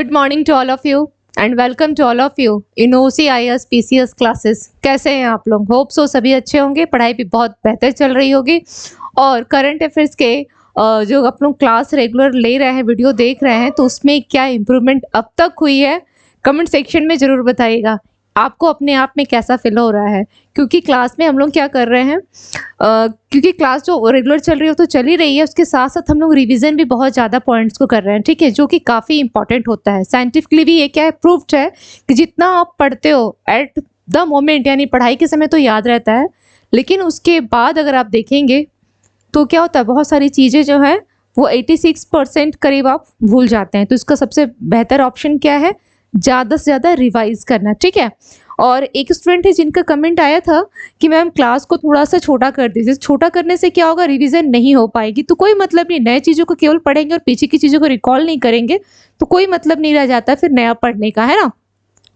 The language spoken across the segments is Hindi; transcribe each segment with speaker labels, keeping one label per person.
Speaker 1: Good morning to all of you and welcome to all of you in OCIS PCS classes. कैसे हैं आप लोग? होप सो सभी अच्छे होंगे, पढ़ाई भी बहुत बेहतर चल रही होगी और करंट अफेयर्स के जो आप लोग क्लास रेगुलर ले रहे हैं, वीडियो देख रहे हैं, तो उसमें क्या इम्प्रूवमेंट अब तक हुई है कमेंट सेक्शन में ज़रूर बताइएगा। आपको अपने आप में कैसा फील हो रहा है, क्योंकि क्लास में हम लोग क्या कर रहे हैं, क्योंकि क्लास जो रेगुलर चल रही हो तो चल ही रही है, उसके साथ साथ हम लोग रिवीजन भी बहुत ज़्यादा पॉइंट्स को कर रहे हैं, ठीक है, जो कि काफ़ी इंपॉर्टेंट होता है। साइंटिफिकली भी ये क्या है, प्रूव्ड है कि जितना आप पढ़ते हो एट द मोमेंट, यानी पढ़ाई के समय तो याद रहता है, लेकिन उसके बाद अगर आप देखेंगे तो क्या होता है, बहुत सारी चीज़ें जो है वो 86% करीब आप भूल जाते हैं। तो इसका सबसे बेहतर ऑप्शन क्या है, ज़्यादा से ज़्यादा रिवाइज करना, ठीक है। और एक स्टूडेंट है जिनका कमेंट आया था कि मैम क्लास को थोड़ा सा छोटा कर दीजिए। छोटा करने से क्या होगा, रिवीजन नहीं हो पाएगी, तो कोई मतलब नहीं। नए चीज़ों को केवल पढ़ेंगे और पीछे की चीज़ों को रिकॉल नहीं करेंगे तो कोई मतलब नहीं रह जाता फिर नया पढ़ने का, है ना।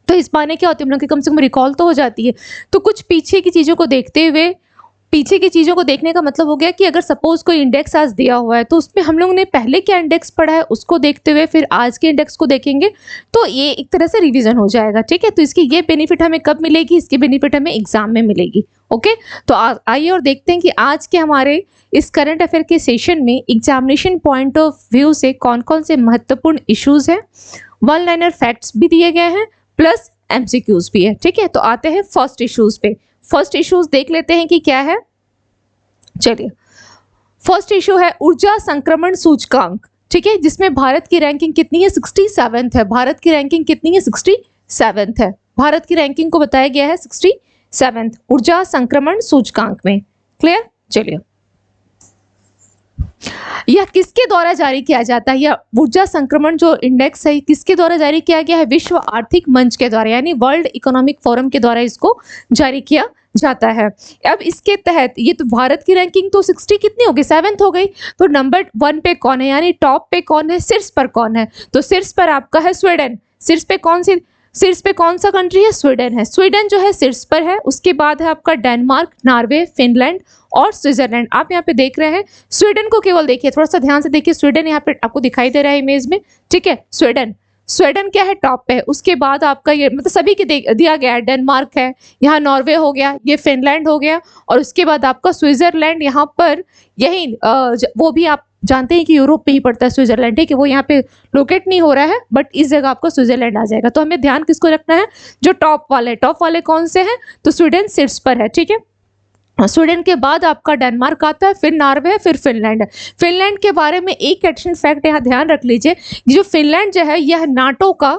Speaker 1: तो इस बहाने क्या होती है, हम लोग की कम से कम रिकॉल तो हो जाती है। तो कुछ पीछे की चीज़ों को देखते हुए, पीछे की चीज़ों को देखने का मतलब हो गया कि अगर सपोज कोई इंडेक्स आज दिया हुआ है तो उसमें हम लोगों ने पहले क्या इंडेक्स पढ़ा है उसको देखते हुए फिर आज के इंडेक्स को देखेंगे, तो ये एक तरह से रिवीजन हो जाएगा, ठीक है। तो इसकी ये बेनिफिट हमें कब मिलेगी, इसकी बेनिफिट हमें एग्जाम में मिलेगी। ओके, तो आइए और देखते हैं कि आज के हमारे इस करंट अफेयर के सेशन में एग्जामिनेशन पॉइंट ऑफ व्यू से कौन कौन से महत्वपूर्ण इश्यूज हैं, वन लाइनर फैक्ट्स भी दिए गए हैं, प्लस MCQs भी है, ठीक है। तो आते हैं फर्स्ट इश्यूज पे। फर्स्ट इश्यूज देख लेते हैं कि क्या है। चलिए, फर्स्ट इशू है ऊर्जा संक्रमण सूचकांक, ठीक है, जिसमें भारत की रैंकिंग कितनी है, 67th है। भारत की रैंकिंग कितनी है, 67th है। भारत की रैंकिंग को बताया गया है 67th ऊर्जा संक्रमण सूचकांक में। क्लियर? चलिए, यह किसके द्वारा जारी किया जाता है, यह ऊर्जा संक्रमण जो इंडेक्स है किसके द्वारा जारी किया गया है, विश्व आर्थिक मंच के द्वारा, यानी वर्ल्ड इकोनॉमिक फोरम के द्वारा इसको जारी किया जाता है। अब इसके तहत ये तो भारत की रैंकिंग तो 60 कितनी हो गई, 7th हो गई। तो नंबर 1 पे कौन है, यानी टॉप पे कौन है, शीर्ष पर कौन है, तो शीर्ष पर आपका है स्वीडन। शीर्ष पे कौन सा कंट्री है, स्वीडन है। स्वीडन जो है शीर्ष पर है। उसके बाद है आपका डेनमार्क, नॉर्वे, फिनलैंड और स्विट्जरलैंड। आप यहाँ पे देख रहे हैं स्वीडन को, केवल देखिए, थोड़ा सा ध्यान से देखिए, स्वीडन यहाँ पे आपको दिखाई दे रहा है इमेज में, ठीक है। स्वीडन क्या है, टॉप पे है। उसके बाद आपका ये मतलब सभी के दिया गया है, डेनमार्क है, यहाँ नॉर्वे हो गया, ये फिनलैंड हो गया, और उसके बाद आपका स्विट्जरलैंड यहाँ पर, यही वो भी आप जानते हैं कि यूरोप में ही पड़ता है स्विट्जरलैंड, ठीक है। वो यहाँ पे लोकेट नहीं हो रहा है, बट इस जगह आपको स्विट्जरलैंड आ जाएगा। तो हमें ध्यान किसको रखना है, जो टॉप वाले कौन से हैं, तो स्वीडन शीर्ष पर है, ठीक है। स्वीडन के बाद आपका डेनमार्क आता है, फिर नॉर्वे, फिर फिनलैंड। फिनलैंड के बारे में एक एडिशनल फैक्ट यहाँ ध्यान रख लीजिए, जो फिनलैंड जो है यह नाटो का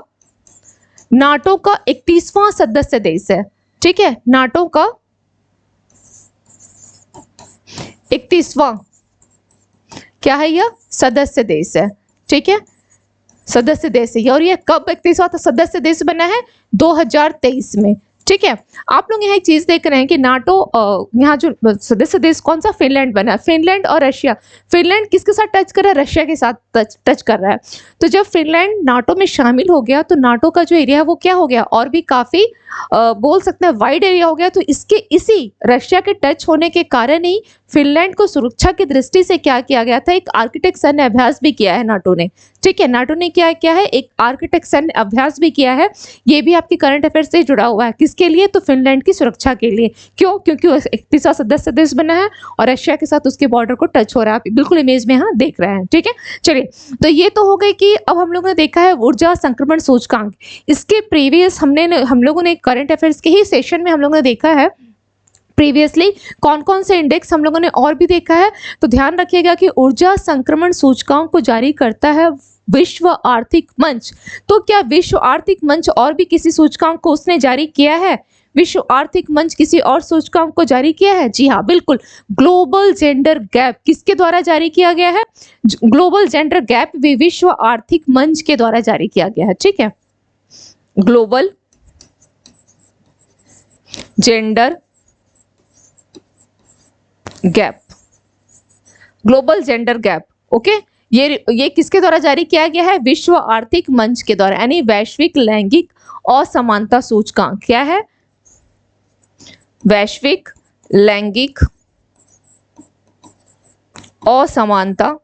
Speaker 1: 31वां सदस्य देश है, ठीक है। नाटो का 31वां क्या है, यह सदस्य देश है, ठीक है, सदस्य देश है। और यह कब 31वां सदस्य देश बना है, 2023 में, ठीक है। आप लोग यहाँ एक चीज देख रहे हैं कि नाटो यहाँ जो सदस्य देश कौन सा, फिनलैंड बना है। फिनलैंड और रशिया, फिनलैंड किसके साथ टच कर रहा है, रशिया के साथ टच कर रहा है। तो जब फिनलैंड नाटो में शामिल हो गया तो नाटो का जो एरिया है वो क्या हो गया, और भी काफी बोल सकते हैं वाइड एरिया हो गया। तो इसके इसी रशिया के टच होने के कारण ही फिनलैंड को सुरक्षा की दृष्टि से क्या किया गया था, एक आर्किटेक्ट सैन्य अभ्यास भी किया है नाटो ने, ठीक है। नाटो ने क्या है, एक आर्किटेक्ट सैन्य अभ्यास भी किया है। ये भी आपकी करंट अफेयर से जुड़ा हुआ है, किसके लिए, तो फिनलैंड की सुरक्षा के लिए। क्यों? क्योंकि वो 31वां सदस्य देश बना है और रशिया के साथ उसके बॉर्डर को टच हो रहा है। आप बिल्कुल इमेज में यहाँ देख रहे हैं, ठीक है। चलिए, तो ये तो हो गई कि अब हम लोगों ने देखा है ऊर्जा संक्रमण सूचकांक। इसके प्रीवियस हम लोगों ने करंट अफेयर्स के ही सेशन में हम लोगों ने देखा है प्रीवियसली कौन कौन से इंडेक्स हम लोगों ने और भी देखा है। तो ध्यान रखिएगा कि ऊर्जा संक्रमण सूचकांक को जारी करता है विश्व आर्थिक मंच। तो क्या विश्व आर्थिक मंच और भी किसी सूचकांक को उसने जारी किया है, विश्व आर्थिक मंच किसी और सूचकांक को जारी किया है? जी हाँ, बिल्कुल, ग्लोबल जेंडर गैप किसके द्वारा जारी किया गया है, ग्लोबल जेंडर गैप भी विश्व आर्थिक मंच के द्वारा जारी किया गया है, ठीक है। Global gender gap, global gender gap, okay. ये किसके द्वारा जारी किया गया है, विश्व आर्थिक मंच के द्वारा, यानी वैश्विक लैंगिक असमानता सूचकांक। क्या है, वैश्विक लैंगिक असमानता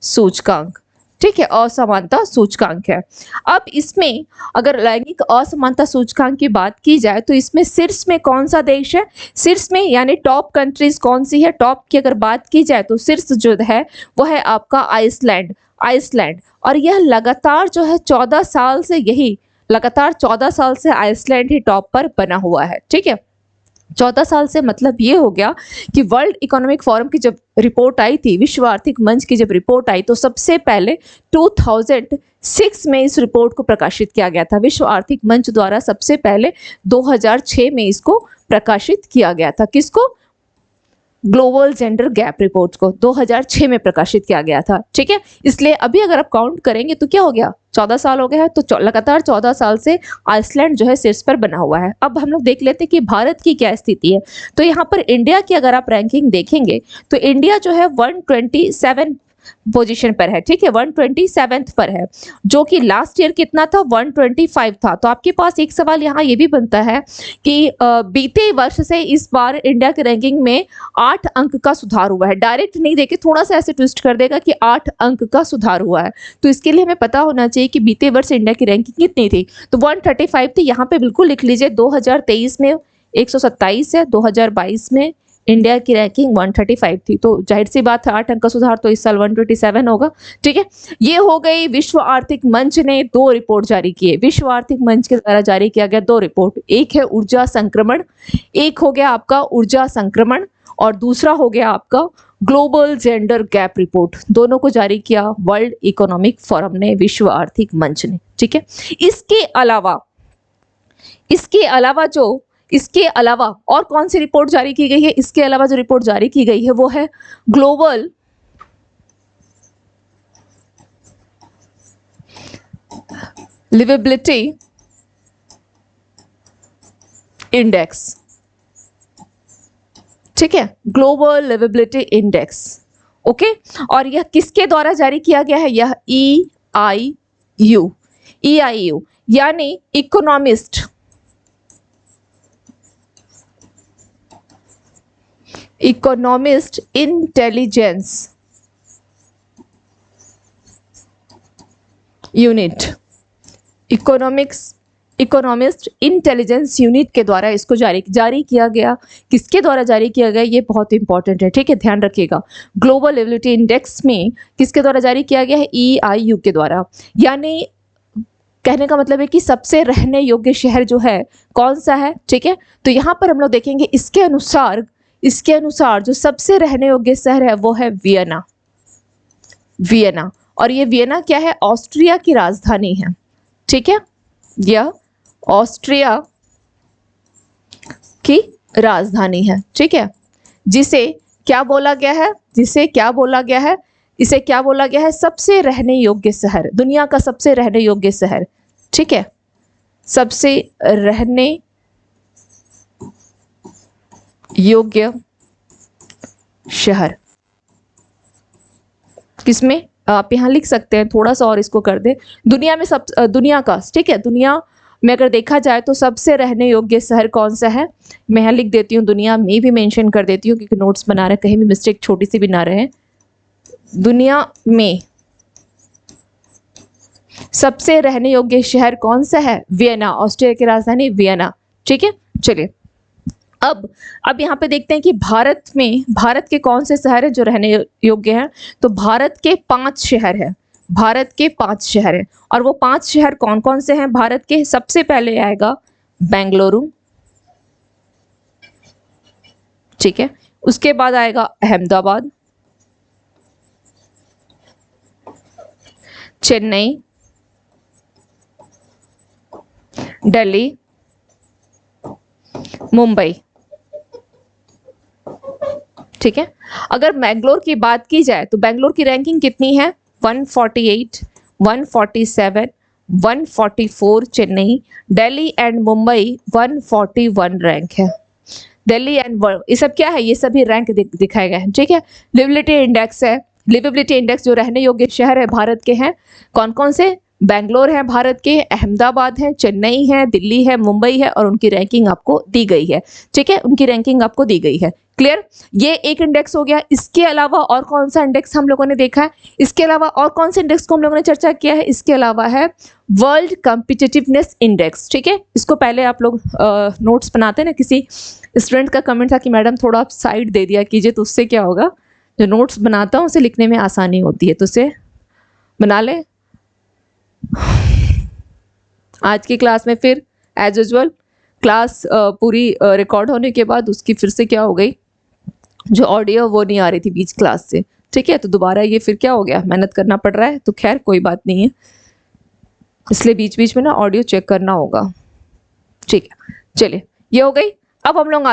Speaker 1: सूचकांक, ठीक है, असमानता सूचकांक है। अब इसमें अगर लैंगिक असमानता सूचकांक की बात की जाए तो इसमें शीर्ष में कौन सा देश है, शीर्ष में यानी टॉप कंट्रीज कौन सी है, टॉप की अगर बात की जाए तो शीर्ष जो है वो है आपका आइसलैंड, आइसलैंड। और यह लगातार जो है 14 साल से यही लगातार 14 साल से आइसलैंड ही टॉप पर बना हुआ है, ठीक है। 14 साल से मतलब ये हो गया कि वर्ल्ड इकोनॉमिक फोरम की जब रिपोर्ट आई थी, विश्व आर्थिक मंच की जब रिपोर्ट आई तो सबसे पहले 2006 में इस रिपोर्ट को प्रकाशित किया गया था। विश्व आर्थिक मंच द्वारा सबसे पहले 2006 में इसको प्रकाशित किया गया था। किसको? ग्लोबल जेंडर गैप रिपोर्ट को 2006 में प्रकाशित किया गया था, ठीक है। इसलिए अभी अगर आप काउंट करेंगे तो क्या हो गया, 14 साल हो गया है, तो लगातार 14 साल से आइसलैंड जो है शीर्ष पर बना हुआ है। अब हम लोग देख लेते हैं कि भारत की क्या स्थिति है। तो यहाँ पर इंडिया की अगर आप रैंकिंग देखेंगे तो इंडिया जो है 127 पोजीशन पर है, ठीक है, 127 पर है, जो कि लास्ट ईयर कितना था, 125 था। तो आपके पास एक सवाल यहाँ ये भी बनता है कि बीते वर्ष से इस बार इंडिया की रैंकिंग में 8 अंक का सुधार हुआ है। डायरेक्ट नहीं देके थोड़ा सा ऐसे ट्विस्ट कर देगा कि 8 अंक का सुधार हुआ है। तो इसके लिए हमें पता होना चाहिए कि बीते वर्ष इंडिया की रैंकिंग कितनी थी, तो 135 थी। यहाँ पे बिल्कुल लिख लीजिए 2023 में 127 है, 2022 में इंडिया की रैंकिंग 135 थी। तो जाहिर सी बात है 8 अंक का सुधार तो इस साल 127 होगा, ठीक है। ये हो गई विश्व आर्थिक मंच ने 2 रिपोर्ट जारी किए। विश्व आर्थिक मंच के द्वारा जारी किया गया 2 रिपोर्ट, एक है ऊर्जा संक्रमण, एक हो गया आपका ऊर्जा संक्रमण और दूसरा हो गया आपका ग्लोबल जेंडर गैप रिपोर्ट। दोनों को जारी किया वर्ल्ड इकोनॉमिक फोरम ने, विश्व आर्थिक मंच ने, ठीक है। इसके अलावा और कौन सी रिपोर्ट जारी की गई है, इसके अलावा जो रिपोर्ट जारी की गई है वो है ग्लोबल लिवेबिलिटी इंडेक्स, ठीक है, ग्लोबल लिवेबिलिटी इंडेक्स, ओके। और यह किसके द्वारा जारी किया गया है, यह EIU यानी economist intelligence unit, economist intelligence unit के द्वारा इसको जारी किया गया। किसके द्वारा जारी किया गया, ये बहुत इंपॉर्टेंट है, ठीक है, ध्यान रखिएगा। ग्लोबल लिवेबिलिटी इंडेक्स में किसके द्वारा जारी किया गया है, EIU के द्वारा। यानी कहने का मतलब है कि सबसे रहने योग्य शहर जो है कौन सा है, ठीक है। तो यहाँ पर हम लोग देखेंगे इसके अनुसार जो सबसे रहने योग्य शहर है वो है वियना। और ये वियना क्या है, ऑस्ट्रिया की राजधानी है, ठीक है, यह ऑस्ट्रिया की राजधानी है, ठीक है। इसे क्या बोला गया है, सबसे रहने योग्य शहर, दुनिया का सबसे रहने योग्य शहर, ठीक है, सबसे रहने योग्य शहर। किसमें आप यहां लिख सकते हैं, थोड़ा सा और इसको कर दे, दुनिया का, ठीक है, दुनिया में अगर देखा जाए तो सबसे रहने योग्य शहर कौन सा है, मैं यहां लिख देती हूँ, दुनिया में भी मेंशन कर देती हूँ क्योंकि नोट्स बना रहे, कहीं भी मिस्टेक छोटी सी भी ना रहे। दुनिया में सबसे रहने योग्य शहर कौन सा है, वियना, ऑस्ट्रिया की राजधानी वियना, ठीक है। चलिए अब यहाँ पे देखते हैं कि भारत के कौन से शहर है जो रहने योग्य हैं। तो भारत के 5 शहर हैं और वो 5 शहर कौन कौन से हैं भारत के। सबसे पहले आएगा बेंगलुरु, ठीक है, उसके बाद आएगा अहमदाबाद, चेन्नई, दिल्ली, मुंबई, ठीक है। अगर बेंगलोर की बात की जाए तो बेंगलोर की रैंकिंग कितनी है, 148, 147, 144 चेन्नई, दिल्ली एंड मुंबई 141 रैंक है। दिल्ली एंड ये सब क्या है, ये सभी रैंक दिखाए गए हैं, ठीक है। लिवेबिलिटी इंडेक्स है, लिवेबिलिटी इंडेक्स जो रहने योग्य शहर है भारत के हैं कौन कौन से, बेंगलोर है भारत के, अहमदाबाद है, चेन्नई है, दिल्ली है, मुंबई है, और उनकी रैंकिंग आपको दी गई है। ठीक है, उनकी रैंकिंग आपको दी गई है। क्लियर? ये एक इंडेक्स हो गया। इसके अलावा और कौन सा इंडेक्स हम लोगों ने देखा है? इसके अलावा और कौन से इंडेक्स को हम लोगों ने चर्चा किया है? इसके अलावा है वर्ल्ड कॉम्पिटिटिवनेस इंडेक्स। ठीक है, इसको पहले आप लोग नोट्स बनाते हैं ना, किसी स्टूडेंट का कमेंट था कि मैडम थोड़ा आप साइड दे दिया कीजिए, तो उससे क्या होगा, जो नोट्स बनाता हूँ उसे लिखने में आसानी होती है, तो उसे बना ले। आज की क्लास में फिर एज यूजुअल क्लास पूरी रिकॉर्ड होने के बाद उसकी फिर से क्या हो गई, जो ऑडियो वो नहीं आ रही थी बीच क्लास से। ठीक है, तो दोबारा ये फिर क्या हो गया, मेहनत करना पड़ रहा है, तो खैर कोई बात नहीं है, इसलिए बीच बीच में ना ऑडियो चेक करना होगा। ठीक है, चलिए ये हो गई। अब हम लोग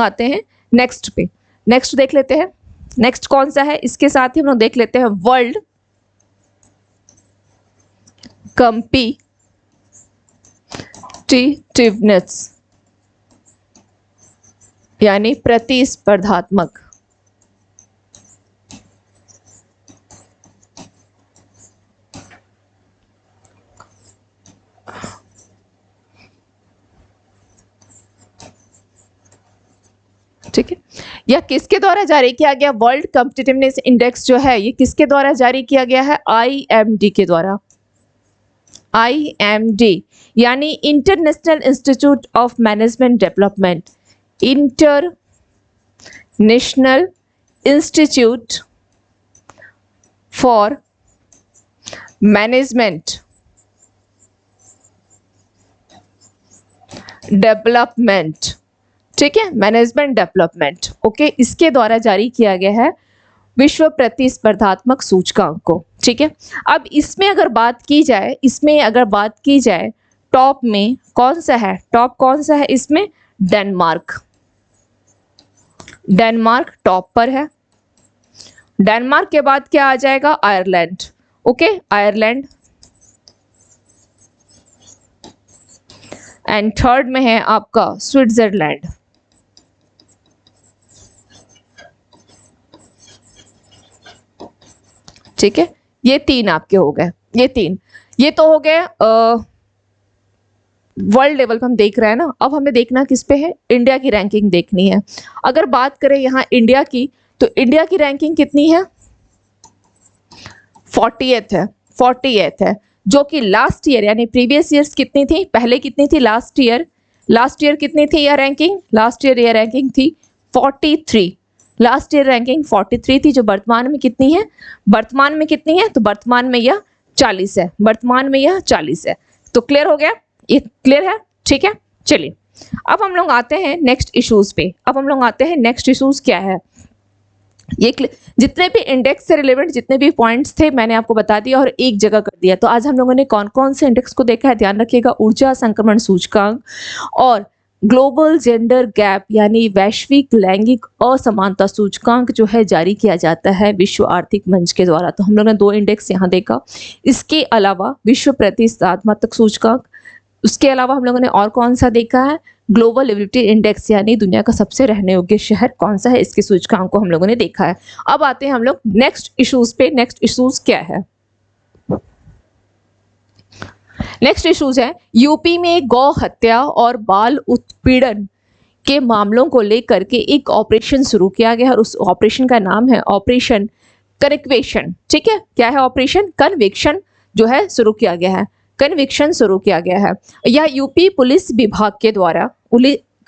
Speaker 1: आते हैं नेक्स्ट पे। नेक्स्ट देख लेते हैं, नेक्स्ट कौन सा है, इसके साथ ही हम लोग देख लेते हैं वर्ल्ड कॉम्पिटिटिवनेस, यानी प्रतिस्पर्धात्मक। ठीक है, यह किसके द्वारा जारी किया गया? वर्ल्ड कॉम्पिटिटिवनेस इंडेक्स जो है ये किसके द्वारा जारी किया गया है? IMD के द्वारा। IMD यानी international institute of management development, international institute for management development. ठीक है, मैनेजमेंट डेवलपमेंट, ओके, इसके द्वारा जारी किया गया है विश्व प्रतिस्पर्धात्मक सूचकांक को। ठीक है, अब इसमें अगर बात की जाए, टॉप में कौन सा है? टॉप कौन सा है इसमें? डेनमार्क। डेनमार्क टॉप पर है। डेनमार्क के बाद क्या आ जाएगा? Ireland. Okay, Ireland. And third में है आपका स्विट्जरलैंड। ठीक है, ये तीन आपके हो गए, ये तो हो गए वर्ल्ड लेवल पे हम देख रहे हैं ना। अब हमें देखना किस पे है? इंडिया की रैंकिंग देखनी है। अगर बात करें यहाँ इंडिया की, तो इंडिया की रैंकिंग कितनी है? 48th है, जो कि लास्ट ईयर यानी प्रीवियस ईयर्स कितनी थी? पहले कितनी थी? लास्ट ईयर कितनी थी यह रैंकिंग? लास्ट ईयर यह रैंकिंग थी 43। लास्ट ईयर रैंकिंग 43 थी, जो वर्तमान में कितनी है? तो वर्तमान में यह 40 है। तो क्लियर हो गया? ये क्लियर है? ठीक है, चलिए अब हम लोग आते हैं नेक्स्ट इश्यूज पे। नेक्स्ट इश्यूज क्या है? ये जितने भी इंडेक्स से रिलेवेंट जितने भी पॉइंट्स थे मैंने आपको बता दिया और एक जगह कर दिया। तो आज हम लोगों ने कौन कौन से इंडेक्स को देखा है? ध्यान रखिएगा, ऊर्जा संक्रमण सूचकांक और ग्लोबल जेंडर गैप यानी वैश्विक लैंगिक असमानता सूचकांक जो है जारी किया जाता है विश्व आर्थिक मंच के द्वारा। तो हम लोगों ने 2 इंडेक्स यहाँ देखा। इसके अलावा विश्व प्रतिस्पर्धात्मक सूचकांक, उसके अलावा हम लोगों ने और कौन सा देखा है? ग्लोबल लिविलिटी इंडेक्स यानी दुनिया का सबसे रहने योग्य शहर कौन सा है, इसके सूचकांक को हम लोगों ने देखा है। अब आते हैं हम लोग नेक्स्ट इश्यूज पे। नेक्स्ट इश्यूज क्या है? नेक्स्ट इश्यूज है यूपी में गौ हत्या और बाल उत्पीड़न के मामलों को लेकर के एक ऑपरेशन शुरू किया गया है और उस ऑपरेशन का नाम है ऑपरेशन कन्विक्शन। ठीक है, क्या है? ऑपरेशन कन्विक्शन जो है शुरू किया गया है। यह यूपी पुलिस विभाग के द्वारा,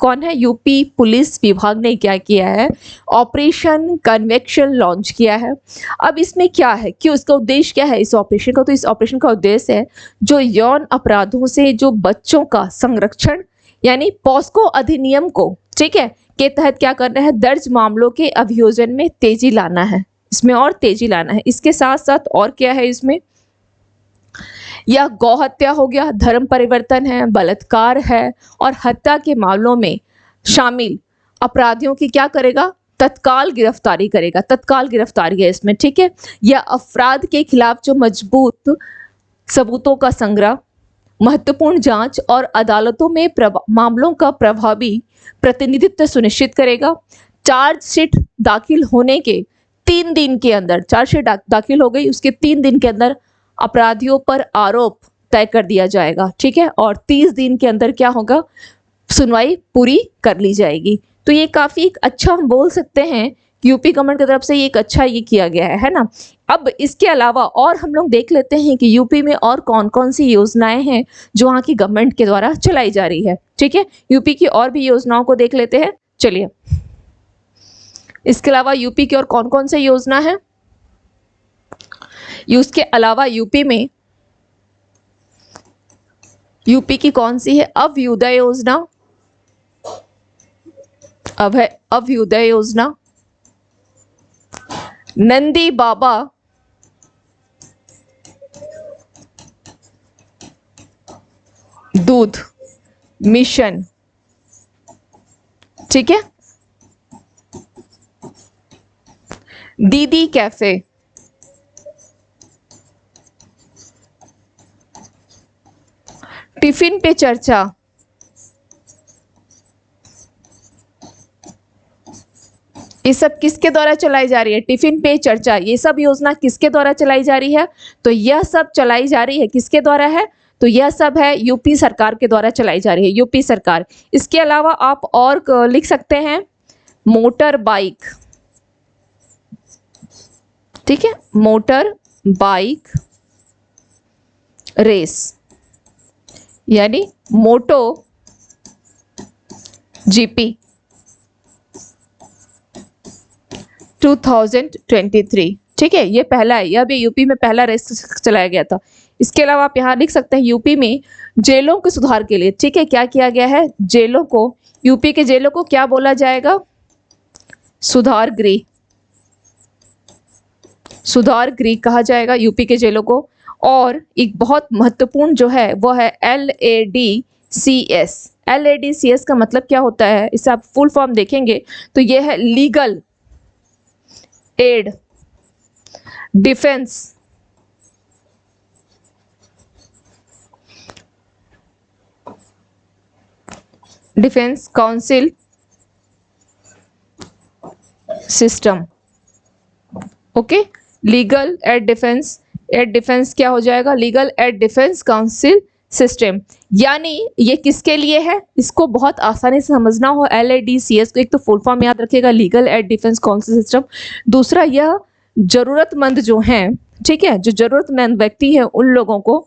Speaker 1: कौन है? यूपी पुलिस विभाग ने क्या किया है? ऑपरेशन कन्विक्शन लॉन्च किया है। अब इसमें क्या है, क्यों, इसका उद्देश्य क्या है इस ऑपरेशन का? तो इस ऑपरेशन का उद्देश्य है जो यौन अपराधों से जो बच्चों का संरक्षण यानी पॉस्को अधिनियम को, ठीक है, के तहत क्या करना है? दर्ज मामलों के अभियोजन में तेजी लाना है, इसमें और तेजी लाना है। इसके साथ साथ और क्या है इसमें? यह गौ हत्या हो गया, धर्म परिवर्तन है, बलात्कार है और हत्या के मामलों में शामिल अपराधियों की क्या करेगा? तत्काल गिरफ्तारी करेगा। तत्काल गिरफ्तारी है इसमें। ठीक है, यह अपराध के खिलाफ जो मजबूत सबूतों का संग्रह, महत्वपूर्ण जांच और अदालतों में मामलों का प्रभावी प्रतिनिधित्व सुनिश्चित करेगा। चार्जशीट दाखिल होने के 3 दिन के अंदर, चार्जशीट दाखिल हो गई उसके 3 दिन के अंदर अपराधियों पर आरोप तय कर दिया जाएगा, ठीक है, और 30 दिन के अंदर क्या होगा, सुनवाई पूरी कर ली जाएगी। तो ये काफी एक अच्छा हम बोल सकते हैं कि यूपी गवर्नमेंट की तरफ से ये एक अच्छा ये किया गया है ना। अब इसके अलावा और हम लोग देख लेते हैं कि यूपी में और कौन कौन सी योजनाएं हैं जो वहाँ की गवर्नमेंट के द्वारा चलाई जा रही है, ठीक है। यूपी की और भी योजनाओं को देख लेते हैं, चलिए। इसके अलावा यूपी की और कौन कौन सी योजना है, उसके अलावा यूपी की कौन सी है, अभ्युदय योजना, अभ्युदय योजना, नंदी बाबा दूध मिशन, ठीक है, दीदी कैफे, टिफिन पे चर्चा, ये सब किसके द्वारा चलाई जा रही है, टिफिन पे चर्चा, ये सब योजना किसके द्वारा चलाई जा रही है, तो यह सब चलाई जा रही है किसके द्वारा है, तो यह सब है यूपी सरकार के द्वारा चलाई जा रही है, यूपी सरकार। इसके अलावा आप और लिख सकते हैं मोटर बाइक, ठीक है, मोटर बाइक रेस, यानी मोटो जीपी 2023, ठीक है, ये पहला है, यह भी यूपी में पहला रेस चलाया गया था। इसके अलावा आप यहाँ लिख सकते हैं यूपी में जेलों के सुधार के लिए, ठीक है, क्या किया गया है, जेलों को, यूपी के जेलों को क्या बोला जाएगा, सुधार गृह, सुधार गृह कहा जाएगा यूपी के जेलों को। और एक बहुत महत्वपूर्ण जो है वो है LADCS, LADCS का मतलब क्या होता है, इसे आप फुल फॉर्म देखेंगे तो यह है legal aid defence council system, okay, legal aid defence क्या हो जाएगा, legal aid defence council system, यानी ये किसके लिए है, इसको बहुत आसानी से समझना हो LADCS को, एक तो फुल फॉर्म याद रखिएगा, legal aid defence council system, दूसरा यह जरूरतमंद जो हैं, ठीक है, जो जरूरतमंद व्यक्ति है उन लोगों को,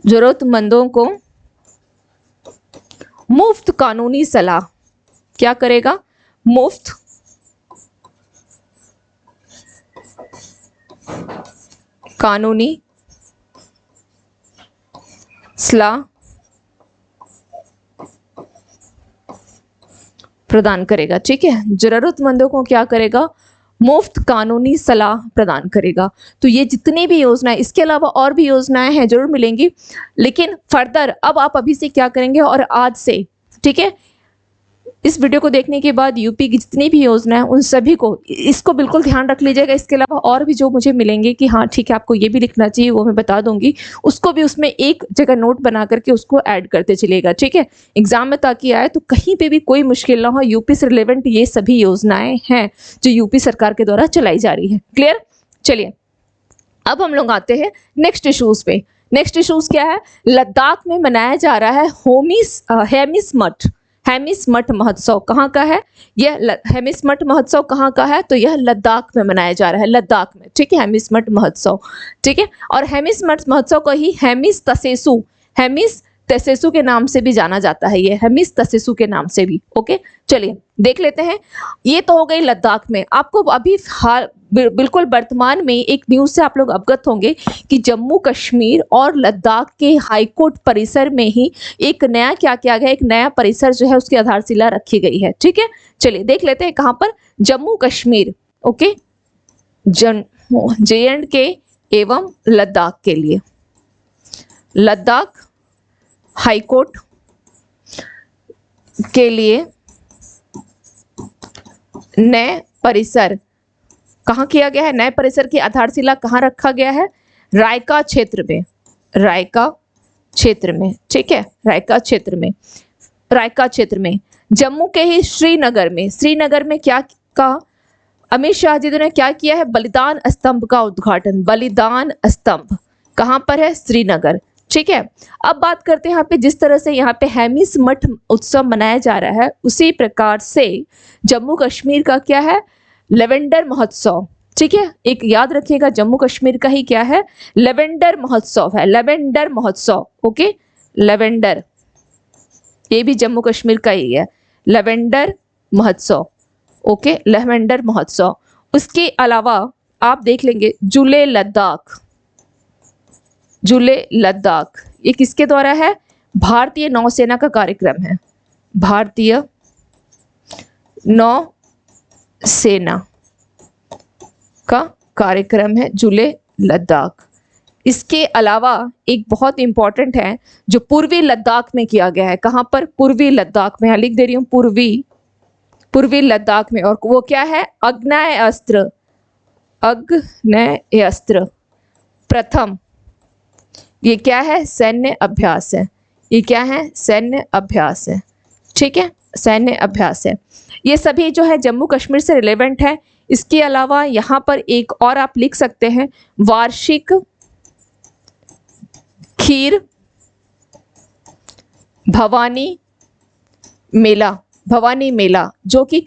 Speaker 1: जरूरतमंदों को मुफ्त कानूनी सलाह, क्या करेगा, मुफ्त कानूनी सलाह प्रदान करेगा, ठीक है, जरूरतमंदों को क्या करेगा, मुफ्त कानूनी सलाह प्रदान करेगा। तो ये जितनी भी योजनाएं, इसके अलावा और भी योजनाएं हैं जरूर मिलेंगी, लेकिन फर्दर अब आप अभी से क्या करेंगे और आज से, ठीक है, इस वीडियो को देखने के बाद यूपी की जितनी भी योजना है उन सभी को, इसको बिल्कुल ध्यान रख लीजिएगा। इसके अलावा और भी जो मुझे मिलेंगे कि हाँ ठीक है आपको ये भी लिखना चाहिए, वो मैं बता दूंगी, उसको भी उसमें एक जगह नोट बना करके उसको ऐड करते चलिएगा, ठीक है, एग्जाम में ताकि आए तो कहीं पे भी कोई मुश्किल ना हो। यूपी से रिलेवेंट ये सभी योजनाएं हैं जो यूपी सरकार के द्वारा चलाई जा रही है। क्लियर? चलिए अब हम लोग आते हैं नेक्स्ट इशूज पे। नेक्स्ट इशूज क्या है, लद्दाख में मनाया जा रहा है हेमिस मठ महोत्सव। कहाँ का है यह हेमिस मठ महोत्सव, कहाँ का है, तो यह लद्दाख में मनाया जा रहा है, लद्दाख में, ठीक है, हेमिस मठ महोत्सव, ठीक है। और हेमिस मठ महोत्सव को ही हेमिस तसेसु के नाम से भी जाना जाता है, ये हेमिस तसेसु के नाम से भी। ओके चलिए देख लेते हैं। ये तो हो गई लद्दाख में। आपको अभी हाल बिल्कुल वर्तमान में एक न्यूज से आप लोग अवगत होंगे कि जम्मू कश्मीर और लद्दाख के हाईकोर्ट परिसर में ही एक नया क्या किया गया, एक नया परिसर जो है उसकी आधारशिला रखी गई है, ठीक है। चलिए देख लेते हैं कहां पर, जम्मू कश्मीर, ओके, JNK एवं लद्दाख के लिए। लद्दाख हाईकोर्ट के लिए नए परिसर कहाँ किया गया है, नए परिसर की आधारशिला कहाँ रखा गया है, रायका क्षेत्र में, रायका क्षेत्र में, ठीक है, रायका क्षेत्र में, जम्मू के ही श्रीनगर में क्या का अमित शाह जी ने क्या किया है, बलिदान स्तंभ का उद्घाटन। बलिदान स्तंभ कहां पर है, श्रीनगर। ठीक है, अब बात करते हैं यहाँ पे जिस तरह से यहाँ पे हैमिस मठ उत्सव मनाया जा रहा है, उसी प्रकार से जम्मू कश्मीर का क्या है, लेवेंडर महोत्सव। ठीक है, एक याद रखिएगा, जम्मू कश्मीर का ही क्या है, लेवेंडर महोत्सव है, लेवेंडर महोत्सव। ओके, लेवेंडर, ये भी जम्मू कश्मीर का ही है, लेवेंडर महोत्सव। ओके, लेवेंडर महोत्सव। उसके अलावा आप देख लेंगे जुले लद्दाख, जुले लद्दाख, ये किसके द्वारा है, भारतीय नौसेना का कार्यक्रम है, भारतीय नौसेना का कार्यक्रम है जुले लद्दाख। इसके अलावा एक बहुत इंपॉर्टेंट है जो पूर्वी लद्दाख में किया गया है, कहां पर, पूर्वी लद्दाख में, लिख दे रही हूं, पूर्वी लद्दाख में। और वो क्या है, आग्नेय अस्त्र, आग्नेय अस्त्र प्रथम। ये क्या है, सैन्य अभ्यास है, ये क्या है, सैन्य अभ्यास है। ठीक है, सैन्य अभ्यास है। ये सभी जो है जम्मू कश्मीर से रिलेवेंट है। इसके अलावा यहाँ पर एक और आप लिख सकते हैं, वार्षिक खीर भवानी मेला, भवानी मेला, जो कि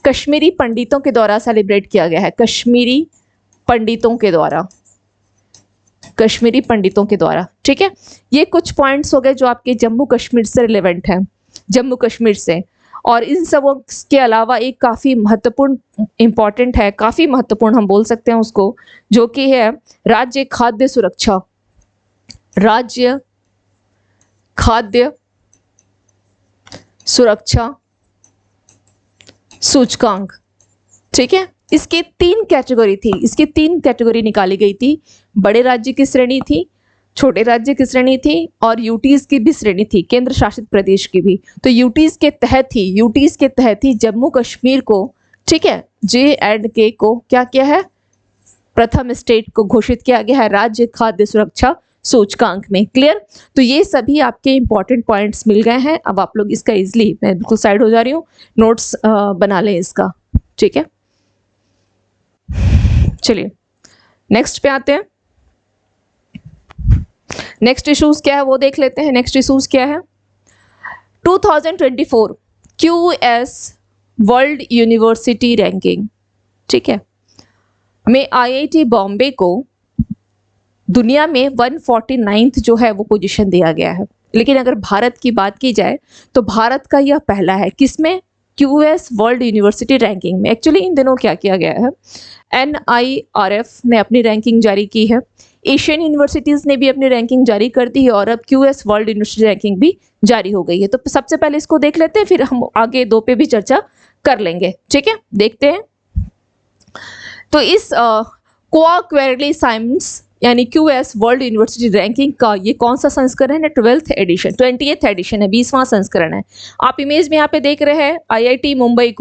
Speaker 1: कश्मीरी पंडितों के द्वारा सेलिब्रेट किया गया है, कश्मीरी पंडितों के द्वारा, कश्मीरी पंडितों के द्वारा। ठीक है, ये कुछ पॉइंट्स हो गए जो आपके जम्मू कश्मीर से रिलेवेंट हैं, जम्मू कश्मीर से। और इन सब के अलावा एक काफ़ी महत्वपूर्ण इंपॉर्टेंट है, काफ़ी महत्वपूर्ण हम बोल सकते हैं उसको, जो कि है राज्य खाद्य सुरक्षा, राज्य खाद्य सुरक्षा सूचकांक। ठीक है, इसके 3 कैटेगरी थी, इसकी 3 कैटेगरी निकाली गई थी। बड़े राज्य की श्रेणी थी, छोटे राज्य की श्रेणी थी, और यूटीज की भी श्रेणी थी, केंद्र शासित प्रदेश की भी। तो यूटीज के तहत ही जम्मू कश्मीर को, ठीक है, J&K को क्या किया है, प्रथम स्टेट को घोषित किया गया है राज्य खाद्य सुरक्षा सूचकांक में। क्लियर? तो ये सभी आपके इंपॉर्टेंट पॉइंट्स मिल गए हैं। अब आप लोग इसका इजिली, मैं बिल्कुल साइड हो जा रही हूँ, नोट्स बना लें इसका। ठीक है, चलिए नेक्स्ट पे आते हैं। नेक्स्ट इश्यूज क्या है वो देख लेते हैं। नेक्स्ट इश्यूज क्या है, 2024 QS वर्ल्ड यूनिवर्सिटी रैंकिंग, ठीक है, में IIT बॉम्बे को दुनिया में 149th जो है वो पोजीशन दिया गया है। लेकिन अगर भारत की बात की जाए तो भारत का यह पहला है, किसमें, QS वर्ल्ड यूनिवर्सिटी रैंकिंग में। एक्चुअली इन दिनों क्या किया गया है, NIRF ने अपनी रैंकिंग जारी की है, एशियन यूनिवर्सिटीज़ ने भी अपनी रैंकिंग जारी कर दी है, और अब QS वर्ल्ड यूनिवर्सिटी रैंकिंग भी जारी हो गई है। तो सबसे पहले इसको देख लेते हैं, फिर हम आगे 2 पे भी चर्चा कर लेंगे। ठीक है, देखते हैं। तो इस कोआ क्वेरली साइमंस यानी QS वर्ल्ड यूनिवर्सिटी रैंकिंग का ये कौन सा संस्करण है, 20th एडिशन है, 20वां संस्करण है। आप इमेज में यहाँ पे देख रहे हैं IIT मुंबई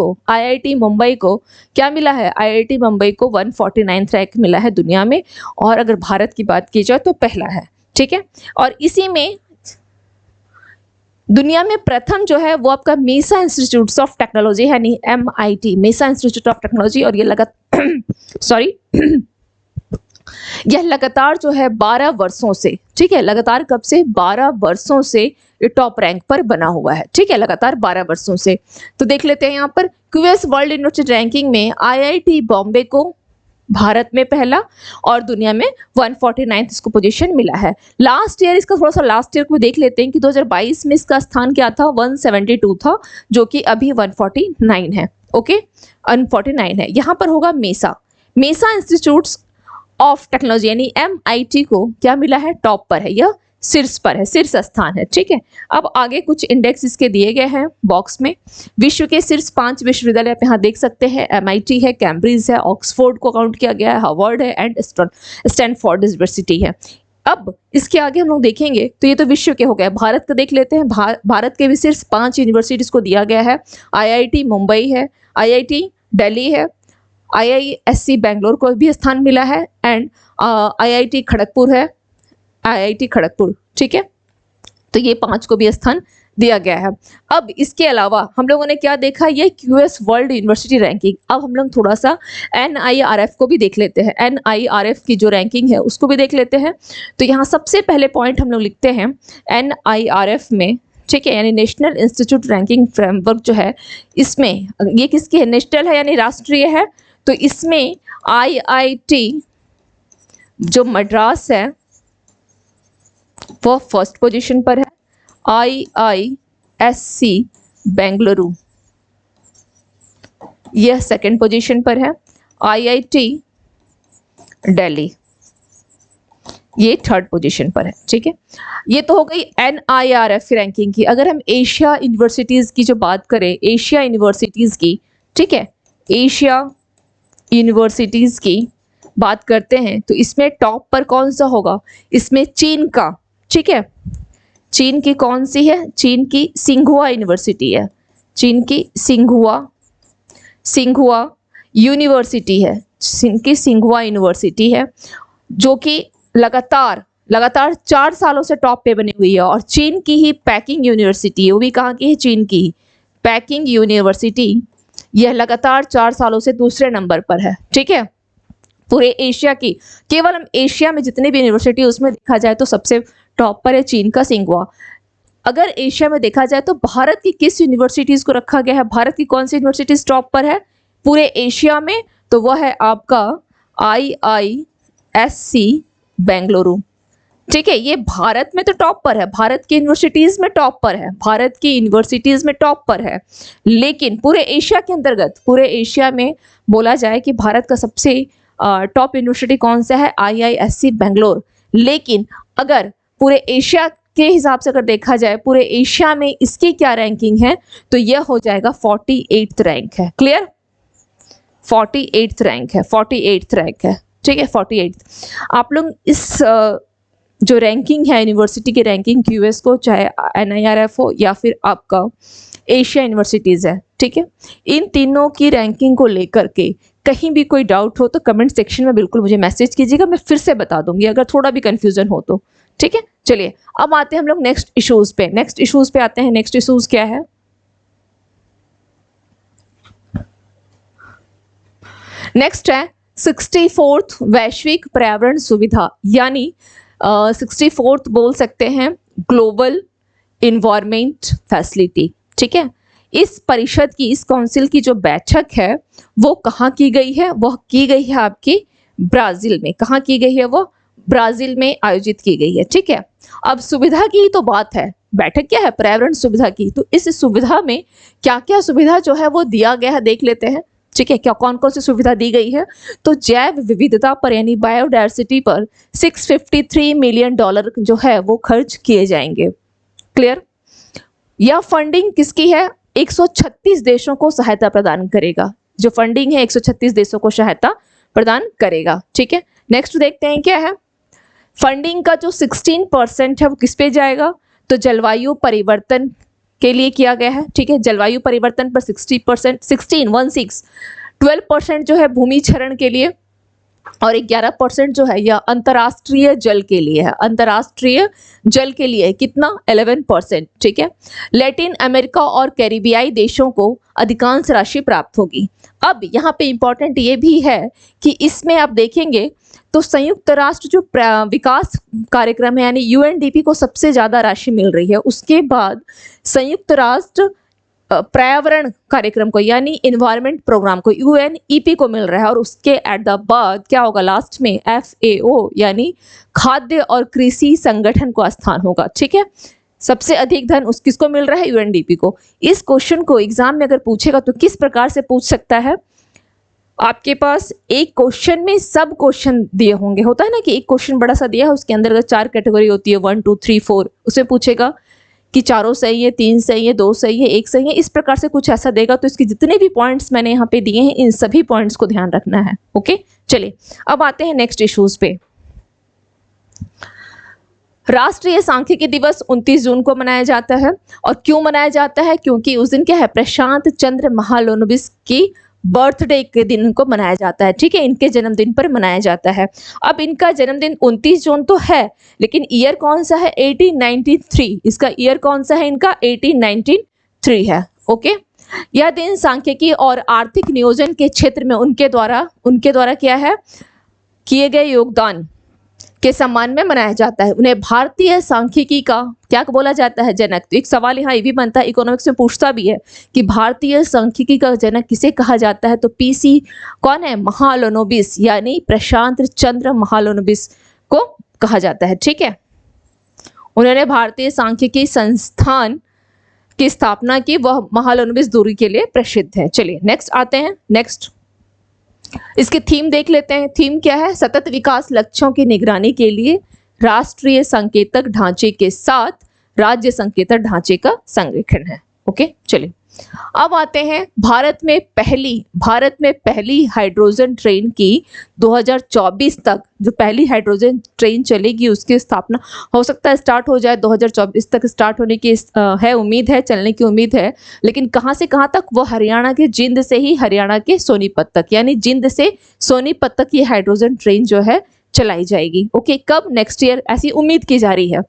Speaker 1: को क्या मिला है, IIT मुंबई को 149th रैंक मिला है दुनिया में, और अगर भारत की बात की जाए तो पहला है। ठीक है, और इसी में दुनिया में प्रथम जो है वो आपका मेसा इंस्टीट्यूट ऑफ टेक्नोलॉजी है, यानी MIT, मेसा इंस्टीट्यूट ऑफ टेक्नोलॉजी। और ये यह लगातार जो है 12 वर्षों से, ठीक है, लगातार कब से, 12 वर्षों से ये टॉप रैंक पर बना हुआ है। ठीक है, लगातार 12 वर्षों से। तो देख लेते हैं यहाँ पर QS वर्ल्ड यूनिवर्सिटी रैंकिंग में IIT बॉम्बे को भारत में पहला और दुनिया में 149th इसको पोजीशन मिला है। लास्ट ईयर इसका थोड़ा सा लास्ट ईयर को देख लेते हैं कि 2022 में इसका स्थान क्या था, 172 था, जो कि अभी 149 है। ओके, 149 है। यहाँ पर होगा मेसा इंस्टीट्यूट्स ऑफ टेक्नोलॉजी यानी MIT को क्या मिला है, टॉप पर है, यह शीर्ष पर है, शीर्ष स्थान है। ठीक है, अब आगे कुछ इंडेक्स इसके दिए गए हैं बॉक्स में। विश्व के शीर्ष 5 विश्वविद्यालय आप यहाँ देख सकते हैं, MIT है, कैम्ब्रिज है, ऑक्सफोर्ड को काउंट किया गया है, हार्वर्ड है एंड स्टैनफोर्ड यूनिवर्सिटी है। अब इसके आगे हम लोग देखेंगे तो ये तो विश्व के हो गए, भारत का देख लेते हैं। भारत के भी शीर्ष 5 यूनिवर्सिटीज को दिया गया है। IIT मुंबई है, IIT दिल्ली है, IISc बेंगलोर को भी स्थान मिला है, एंड IIT खड़गपुर है, IIT खड़गपुर। ठीक है, तो ये 5 को भी स्थान दिया गया है। अब इसके अलावा हम लोगों ने क्या देखा, ये क्यूएस वर्ल्ड यूनिवर्सिटी रैंकिंग। अब हम लोग थोड़ा सा एनआईआरएफ को भी देख लेते हैं, एनआईआरएफ की जो रैंकिंग है उसको भी देख लेते हैं। तो यहाँ सबसे पहले पॉइंट हम लोग लिखते हैं एनआईआरएफ में, ठीक है, यानी नेशनल इंस्टीट्यूट रैंकिंग फ्रेमवर्क जो है, इसमें ये किसकी है, नेशनल है यानी राष्ट्रीय है, तो इसमें आईआईटी जो मद्रास है वो फर्स्ट पोजीशन पर है, आईआईएससी बेंगलुरु यह सेकंड पोजीशन पर है, आईआईटी दिल्ली ये थर्ड पोजीशन पर है, ठीक है। ये तो हो गई एनआईआरएफ रैंकिंग की। अगर हम एशिया यूनिवर्सिटीज की जो बात करें, एशिया यूनिवर्सिटीज की, ठीक है, एशिया यूनिवर्सिटीज की बात करते हैं तो इसमें टॉप पर कौन सा होगा, इसमें चीन का, ठीक है, चीन की कौन सी है, चीन की सिंघुआ यूनिवर्सिटी है, चीन की सिंघुआ यूनिवर्सिटी है, चीन की सिंघुआ यूनिवर्सिटी है, जो कि लगातार 4 सालों से टॉप पे बनी हुई है। और चीन की ही पैकिंग यूनिवर्सिटी है, वो भी कहाँ की है, चीन की ही पैकिंग यूनिवर्सिटी, यह लगातार 4 सालों से दूसरे नंबर पर है, ठीक है। पूरे एशिया की, केवल हम एशिया में जितने भी यूनिवर्सिटी उसमें देखा जाए तो सबसे टॉप पर है चीन का सिंघुआ। अगर एशिया में देखा जाए तो भारत की किस यूनिवर्सिटीज को रखा गया है, भारत की कौन सी यूनिवर्सिटीज टॉप पर है पूरे एशिया में, तो वह है आपका आईआईएससी बेंगलुरु, ठीक है। ये भारत में तो टॉप पर है, भारत की यूनिवर्सिटीज में टॉप पर है, भारत की यूनिवर्सिटीज में टॉप पर है, लेकिन पूरे एशिया के अंतर्गत, पूरे एशिया में बोला जाए कि भारत का सबसे टॉप यूनिवर्सिटी कौन सा है, आईआईएससी बेंगलोर। लेकिन अगर पूरे एशिया के हिसाब से अगर देखा जाए, पूरे एशिया में इसकी क्या रैंकिंग है, तो यह हो जाएगा 48th रैंक है, क्लियर, 48th रैंक है, 48th रैंक है, ठीक है, 48th। आप लोग इस जो रैंकिंग है यूनिवर्सिटी की रैंकिंग क्यूएस को, चाहे एनआईआरएफ हो या फिर आपका एशिया यूनिवर्सिटीज है, ठीक है, इन तीनों की रैंकिंग को लेकर के कहीं भी कोई डाउट हो तो कमेंट सेक्शन में बिल्कुल मुझे मैसेज कीजिएगा, मैं फिर से बता दूंगी अगर थोड़ा भी कंफ्यूजन हो तो, ठीक है। चलिए अब आते हैं हम लोग नेक्स्ट इश्यूज पे, नेक्स्ट इश्यूज पे आते हैं। नेक्स्ट इश्यूज क्या है, नेक्स्ट है 64th वैश्विक पर्यावरण सुविधा, यानी 64th बोल सकते हैं ग्लोबल इन्वायरमेंट फैसिलिटी, ठीक है। इस परिषद की, इस काउंसिल की जो बैठक है वो कहाँ की गई है, वह की गई है आपकी ब्राजील में। कहाँ की गई है, वो ब्राजील में आयोजित की गई है, ठीक है। अब सुविधा की तो बात है, बैठक क्या है, पर्यावरण सुविधा की, तो इस सुविधा में क्या क्या सुविधा जो है वो दिया गया है देख लेते हैं, ठीक है। क्या कौन कौन सी सुविधा दी गई है, तो जैव विविधता पर यानी बायोडायवर्सिटी पर $653 मिलियन जो है वो खर्च किए जाएंगे, क्लियर। यह फंडिंग किसकी है, 136 देशों को सहायता प्रदान करेगा, जो फंडिंग है 136 देशों को सहायता प्रदान करेगा, ठीक है। नेक्स्ट देखते हैं क्या है, फंडिंग का जो 16% है वो किस पे जाएगा, तो जलवायु परिवर्तन के लिए किया गया है, ठीक है। जलवायु परिवर्तन पर 16%, 12% जो है भूमि क्षरण के लिए, और 11% जो है यह अंतर्राष्ट्रीय जल के लिए है, अंतर्राष्ट्रीय जल के लिए कितना, 11%, ठीक है। लैटिन अमेरिका और कैरिबियाई देशों को अधिकांश राशि प्राप्त होगी। अब यहाँ पे इंपॉर्टेंट ये भी है कि इसमें आप देखेंगे तो संयुक्त राष्ट्र जो विकास कार्यक्रम है यानी यूएनडीपी को सबसे ज्यादा राशि मिल रही है, उसके बाद संयुक्त राष्ट्र पर्यावरण कार्यक्रम को यानी इन्वायरमेंट प्रोग्राम को यूएनईपी को मिल रहा है, और उसके एट द बाद क्या होगा, लास्ट में एफएओ यानी खाद्य और कृषि संगठन को स्थान होगा, ठीक है। सबसे अधिक धन उस किसको मिल रहा है, यूएनडीपी को। इस क्वेश्चन को एग्जाम में अगर पूछेगा तो किस प्रकार से पूछ सकता है, आपके पास एक क्वेश्चन में सब क्वेश्चन दिए होंगे, होता है ना कि एक क्वेश्चन बड़ा सा दिया है, उसके अंदर अगर 4 कैटेगरी होती है 1 2 3 4, उसमें पूछेगा कि चारों सही है, 3 सही है, 2 सही है, 1 सही है, इस प्रकार से कुछ ऐसा देगा। तो इसके जितने भी पॉइंट्स मैंने यहाँ पे दिए हैं इन सभी पॉइंट्स को ध्यान रखना है, ओके। चलिए अब आते हैं नेक्स्ट इश्यूज पे। राष्ट्रीय सांख्यिकी दिवस 29 जून को मनाया जाता है, और क्यों मनाया जाता है, क्योंकि उस दिन क्या है, प्रशांत चंद्र महालनोबिस की बर्थडे के दिन इनको मनाया जाता है, ठीक है, इनके जन्मदिन पर मनाया जाता है। अब इनका जन्मदिन 29 जून तो है, लेकिन ईयर कौन सा है? 1893। इसका ईयर कौन सा है? इनका 1893 है। ओके, यह दिन सांख्यिकी और आर्थिक नियोजन के क्षेत्र में उनके द्वारा क्या है, किए गए योगदान के सम्मान में मनाया जाता है। उन्हें भारतीय सांख्यिकी का क्या बोला जाता है? जनक। तो एक सवाल यहाँ ये भी बनता है, इकोनॉमिक्स में पूछता भी है कि भारतीय सांख्यिकी का जनक किसे कहा जाता है? तो पीसी कौन है? महालनोबिस, यानी प्रशांत चंद्र महालनोबिस को कहा जाता है, ठीक है। उन्होंने भारतीय सांख्यिकी संस्थान की स्थापना की, वह महालनोबिस दूरी के लिए प्रसिद्ध है। चलिए नेक्स्ट आते हैं। नेक्स्ट इसके थीम देख लेते हैं। थीम क्या है? सतत विकास लक्ष्यों की निगरानी के लिए राष्ट्रीय संकेतक ढांचे के साथ राज्य संकेतक ढांचे का संरेखण है। ओके, चलिए अब आते हैं भारत में पहली हाइड्रोजन ट्रेन की 2024 तक, जो पहली हाइड्रोजन ट्रेन चलेगी उसकी स्थापना हो सकता है स्टार्ट हो जाए 2024 तक, स्टार्ट होने की है उम्मीद है, चलने की उम्मीद है। लेकिन कहाँ से कहाँ तक? वो हरियाणा के जिंद से ही हरियाणा के सोनीपत तक, यानी जिंद से सोनीपत तक ये हाइड्रोजन ट्रेन जो है चलाई जाएगी। ओके, कब? नेक्स्ट ईयर ऐसी उम्मीद की जा रही है।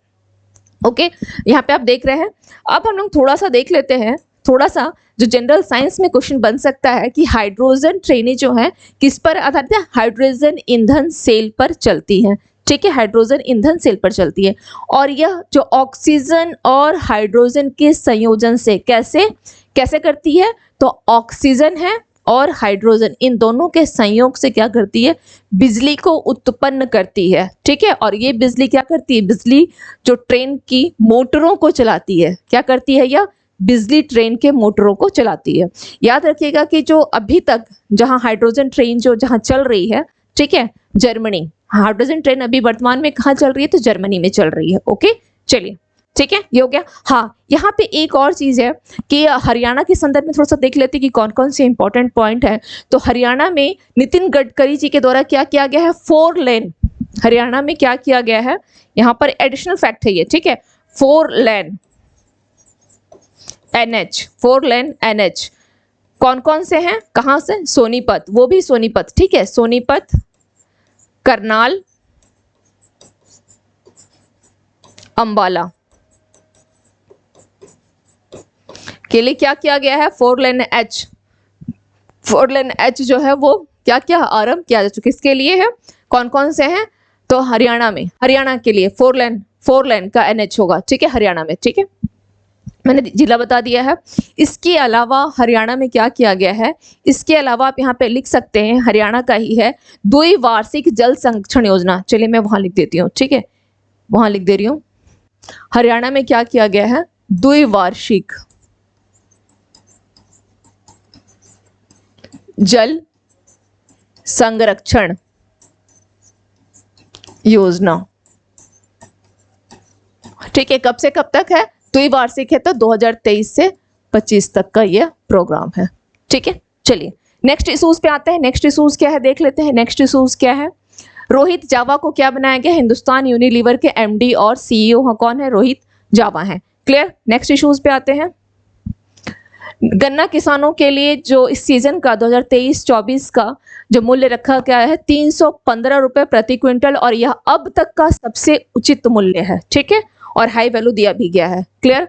Speaker 1: ओके, यहाँ पे आप देख रहे हैं। अब हम लोग थोड़ा सा देख लेते हैं, थोड़ा सा जो जनरल साइंस में क्वेश्चन बन सकता है कि हाइड्रोजन ट्रेनें जो हैं किस पर आधारित है? हाइड्रोजन ईंधन सेल पर चलती हैं, ठीक है, हाइड्रोजन ईंधन सेल पर चलती है। और यह जो ऑक्सीजन और हाइड्रोजन के संयोजन से कैसे करती है? तो ऑक्सीजन है और हाइड्रोजन, इन दोनों के संयोग से क्या करती है? बिजली को उत्पन्न करती है, ठीक है। और ये बिजली क्या करती है? बिजली जो ट्रेन की मोटरों को चलाती है, क्या करती है? यह बिजली ट्रेन के मोटरों को चलाती है। याद रखिएगा कि जो अभी तक जहां हाइड्रोजन ट्रेन जहां चल रही है, ठीक है, जर्मनी, हाइड्रोजन ट्रेन अभी वर्तमान में कहाँ चल रही है? तो जर्मनी में चल रही है। ओके, चलिए, ठीक है, ये हो गया। हाँ, यहाँ पे एक और चीज है कि हरियाणा के संदर्भ में थोड़ा सा देख लेते हैं कि कौन कौन से इंपॉर्टेंट पॉइंट है। तो हरियाणा में नितिन गडकरी जी के द्वारा क्या किया गया है? 4 लेन, हरियाणा में क्या किया गया है? यहाँ पर एडिशनल फैक्ट है ये, ठीक है, 4 लेन NH, 4 लेन NH कौन कौन से हैं? कहां से? सोनीपत, वो भी सोनीपत, ठीक है, सोनीपत, करनाल, अंबाला के लिए क्या किया गया है? 4 लेन H जो है वो क्या आरंभ किया जा चुका है। किसके लिए है? कौन कौन से हैं? तो हरियाणा में, हरियाणा के लिए 4 लेन का NH होगा, ठीक है, हरियाणा में, ठीक है, मैंने जिला बता दिया है। इसके अलावा हरियाणा में क्या किया गया है? इसके अलावा आप यहाँ पे लिख सकते हैं, हरियाणा का ही है, द्विवार्षिक जल संरक्षण योजना। चलिए मैं वहां लिख देती हूँ, ठीक है, वहां लिख दे रही हूँ। हरियाणा में क्या किया गया है? द्विवार्षिक जल संरक्षण योजना, ठीक है, कब से कब तक है? द्विवार्षिक है, तो 2023 से 25 तक का ये प्रोग्राम है, ठीक है। चलिए नेक्स्ट इशूज पे आते हैं। नेक्स्ट इशूज क्या है देख लेते हैं। नेक्स्ट इशूज क्या है? रोहित जावा को क्या बनाया गया? हिंदुस्तान यूनिलीवर के MD और CEO कौन है? रोहित जावा है। क्लियर। नेक्स्ट इशूज पे आते हैं। गन्ना किसानों के लिए जो इस सीजन का 2023-24 का जो मूल्य रखा गया है 315 रुपए प्रति क्विंटल, और यह अब तक का सबसे उचित मूल्य है, ठीक है, और हाई वैल्यू दिया भी गया है। क्लियर।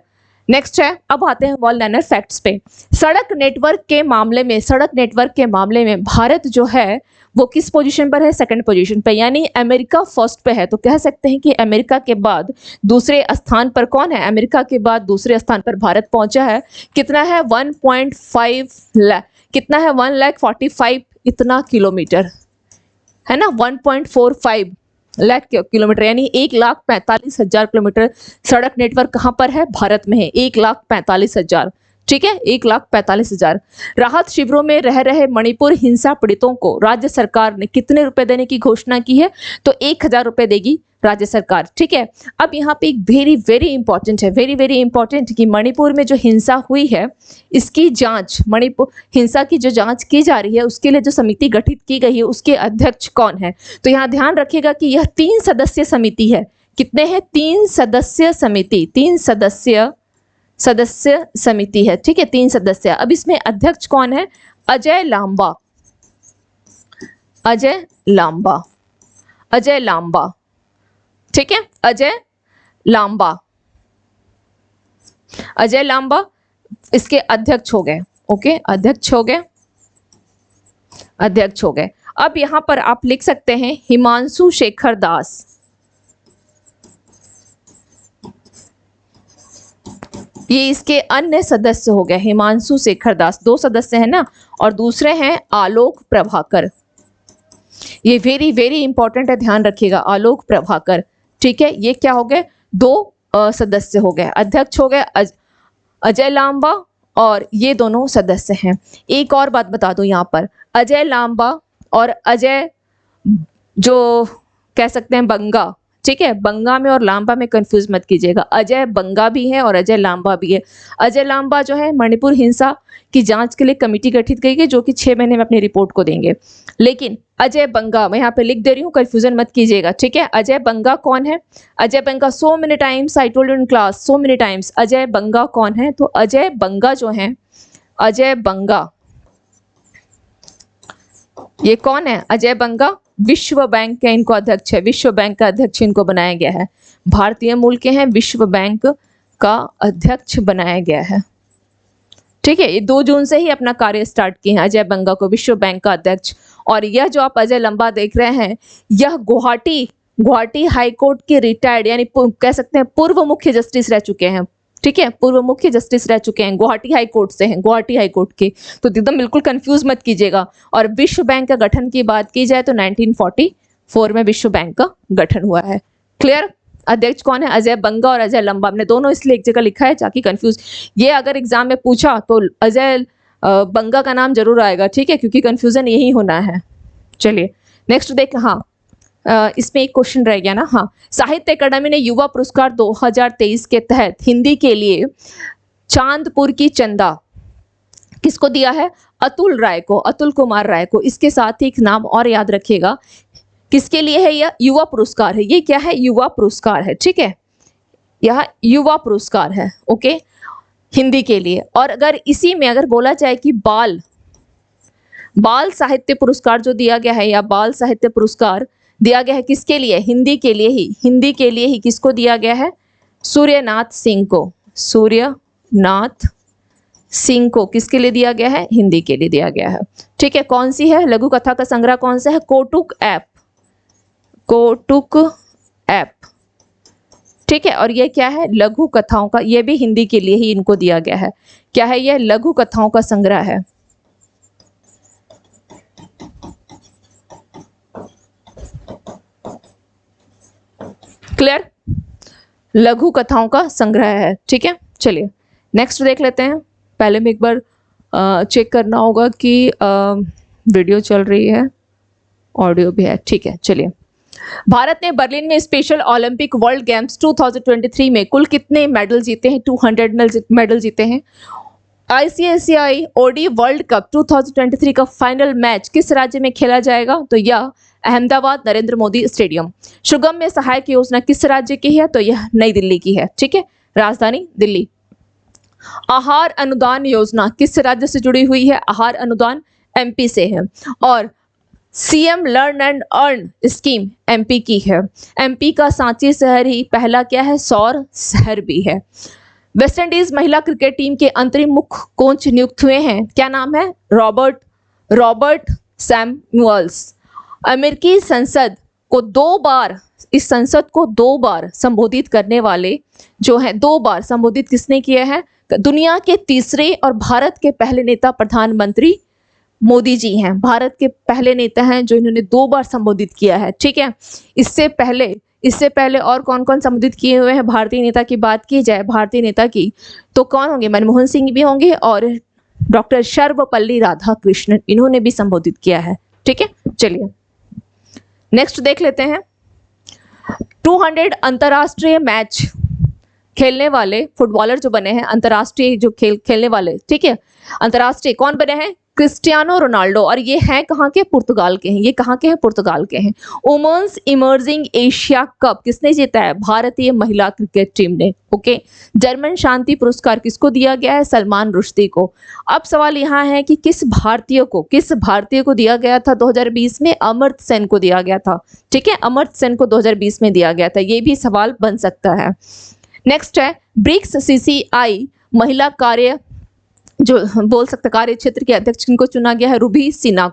Speaker 1: नेक्स्ट है, अब आते हैं वर्ल्ड लर्नर फैक्ट्स पे। सड़क नेटवर्क के मामले में भारत जो है वो किस पोजीशन पर है? सेकंड पोजीशन पे, यानी अमेरिका फर्स्ट पे है। तो कह सकते हैं कि अमेरिका के बाद दूसरे स्थान पर कौन है? अमेरिका के बाद दूसरे स्थान पर भारत पहुंचा है। कितना है? 1.5 लाख, कितना है? 1,45,000 इतना किलोमीटर है ना, 1.45 लाख किलोमीटर, यानी 1,45,000 किलोमीटर सड़क नेटवर्क कहाँ पर है? भारत में है, 1,45,000, ठीक है, 1,45,000। राहत शिविरों में रह रहे मणिपुर हिंसा पीड़ितों को राज्य सरकार ने कितने रुपए देने की घोषणा की है? तो 1,000 रुपए देगी राज्य सरकार, ठीक है। अब यहाँ पे एक वेरी वेरी इंपॉर्टेंट है, वेरी वेरी इंपॉर्टेंट, कि मणिपुर में जो हिंसा हुई है इसकी जांच, मणिपुर हिंसा की जो जांच की जा रही है उसके लिए जो समिति गठित की गई है उसके अध्यक्ष कौन है? तो यहाँ ध्यान रखिएगा कि यह 3 सदस्यीय समिति है। कितने हैं? 3 सदस्यीय समिति, 3 सदस्य समिति है, ठीक है, 3 सदस्य। अब इसमें अध्यक्ष कौन है? अजय लांबा, अजय लांबा, अजय लांबा, ठीक है, अजय लांबा, अजय लांबा इसके अध्यक्ष हो गए। ओके, अध्यक्ष हो गए, अध्यक्ष हो गए। अब यहां पर आप लिख सकते हैं हिमांशु शेखर दास, ये इसके अन्य सदस्य हो गए। हिमांशु शेखर दास, दो सदस्य हैं ना, और दूसरे हैं आलोक प्रभाकर। ये वेरी वेरी इंपॉर्टेंट है, ध्यान रखिएगा, आलोक प्रभाकर, ठीक है। ये क्या हो गए, दो सदस्य हो गए, अध्यक्ष हो गए अजय लांबा, और ये दोनों सदस्य हैं। एक और बात बता दूं यहाँ पर, अजय लांबा और अजय जो कह सकते हैं बंगा, ठीक है, बंगा में और लांबा में कंफ्यूज मत कीजिएगा, अजय बंगा भी है और अजय लांबा भी है। अजय लांबा जो है मणिपुर हिंसा की जांच के लिए कमेटी गठित की गई, जो कि 6 महीने में अपनी रिपोर्ट को देंगे। लेकिन अजय बंगा मैं यहाँ पे लिख दे रही हूँ, कंफ्यूजन मत कीजिएगा, ठीक है। अजय बंगा कौन है, Ajay Banga, so many times I told in class, so many times, Ajay Banga कौन है, तो अजय बंगा जो है, अजय बंगा ये कौन है, अजय बंगा विश्व बैंक के इनको अध्यक्ष है, विश्व बैंक का अध्यक्ष इनको बनाया गया है, भारतीय मूल के हैं, विश्व बैंक का अध्यक्ष बनाया गया है, ठीक है। ये 2 जून से ही अपना कार्य स्टार्ट किए हैं अजय बंगा को विश्व बैंक का अध्यक्ष। और यह जो आप अजय लंबा देख रहे हैं, यह गुवाहाटी हाई कोर्ट के रिटायर्ड यानी कह सकते हैं पूर्व मुख्य जस्टिस रह चुके हैं, ठीक है, पूर्व मुख्य जस्टिस रह चुके हैं, गुवाहाटी हाई कोर्ट से हैं, गुवाहाटी हाई कोर्ट के, तो एकदम बिल्कुल कंफ्यूज मत कीजिएगा। और विश्व बैंक का गठन की बात की जाए तो 1944 में विश्व बैंक का गठन हुआ है। क्लियर, अध्यक्ष कौन है, अजय बंगा और अजय लंबा, हमने दोनों इसलिए एक जगह लिखा है ताकि कंफ्यूज, ये अगर एग्जाम में पूछा तो अजय बंगा का नाम जरूर आएगा, ठीक है, क्योंकि कंफ्यूजन यही होना है। चलिए नेक्स्ट देख, हाँ इसमें एक क्वेश्चन रह गया ना, हाँ, साहित्य अकादमी ने युवा पुरस्कार 2023 के तहत हिंदी के लिए चांदपुर की चंदा किसको दिया है, अतुल राय को, अतुल कुमार राय को। इसके साथ ही एक नाम और याद रखिएगा, किसके लिए है, यह युवा पुरस्कार है, ये क्या है, युवा पुरस्कार है, ठीक है, यह युवा पुरस्कार है, ओके, हिंदी के लिए। और अगर इसी में अगर बोला जाए कि बाल साहित्य पुरस्कार जो दिया गया है, या बाल साहित्य पुरस्कार दिया गया है किसके लिए, हिंदी के लिए ही, हिंदी के लिए ही किसको दिया गया है, सूर्यनाथ सिंह को, सूर्यनाथ सिंह को किसके लिए दिया गया है, हिंदी के लिए दिया गया है, ठीक है। कौन सी है, लघु कथा का संग्रह कौन सा है, कौटुक ऐप, कौटुक ऐप, ठीक है। और ये क्या है, लघु कथाओं का, ये भी हिंदी के लिए ही इनको दिया गया है, क्या है, यह लघु कथाओं का संग्रह है, क्लियर, लघु कथाओं का संग्रह है, ठीक है। चलिए नेक्स्ट देख लेते हैं। पहले में एक बार चेक करना होगा कि वीडियो चल रही है, ऑडियो भी है, ठीक है। चलिए, भारत ने बर्लिन में स्पेशल ओलंपिक वर्ल्ड गेम्स 2023 में कुल कितने मेडल जीते हैं, 200 मेडल जीते हैं। आईसीआईसीआई ओडी वर्ल्ड कप 2023 का फाइनल मैच किस राज्य में खेला जाएगा, तो यह अहमदाबाद नरेंद्र मोदी स्टेडियम। सुगम्य सहायक योजना किस राज्य की है, तो यह नई दिल्ली की है, ठीक है, राजधानी दिल्ली। आहार अनुदान योजना किस राज्य से जुड़ी हुई है, आहार अनुदान एमपी से है। और CM learn and earn scheme MP की है। एमपी का सांची शहर ही पहला क्या है, सौर शहर भी है। वेस्टइंडीज महिला क्रिकेट टीम के अंतरिम मुख्य कोच नियुक्त हुए हैं, क्या नाम है, रॉबर्ट सैमुअल्स। अमेरिकी संसद को 2 बार, इस संसद को 2 बार संबोधित करने वाले जो हैं, 2 बार संबोधित किसने किए हैं, दुनिया के तीसरे और भारत के पहले नेता प्रधानमंत्री मोदी जी हैं। भारत के पहले नेता हैं जो इन्होंने 2 बार संबोधित किया है, ठीक है। इससे पहले और कौन कौन संबोधित किए हुए हैं, भारतीय नेता की बात की जाए, भारतीय नेता की, तो कौन होंगे, मनमोहन सिंह भी होंगे और डॉक्टर सर्वपल्ली राधाकृष्णन, इन्होंने भी संबोधित किया है, ठीक है। चलिए नेक्स्ट देख लेते हैं। 200 अंतरराष्ट्रीय मैच खेलने वाले फुटबॉलर जो बने हैं, अंतरराष्ट्रीय जो खेलने वाले, ठीक है, अंतरराष्ट्रीय कौन बने हैं, क्रिस्टियानो रोनाल्डो, और ये हैं कहाँ के? पुर्तगाल के हैं। ये कहाँ के हैं? पुर्तगाल के हैं। वुमेन्स इमर्जिंग एशिया कप किसने जीता है? भारतीय महिला क्रिकेट टीम ने। ओके। जर्मन शांति पुरस्कार किसको दिया गया है? सलमान रुश्दी को। अब सवाल यहाँ है कि किस भारतीय को दिया गया था 2020 में? अमर्त्य सेन को दिया गया था। ठीक है, अमर्त्य सेन को 2020 में दिया गया था। ये भी सवाल बन सकता है। नेक्स्ट है ब्रिक्स सीसीआई महिला कार्य जो बोल सकते कार्य क्षेत्र के अध्यक्ष किनको चुना गया है? रूबी सिन्हा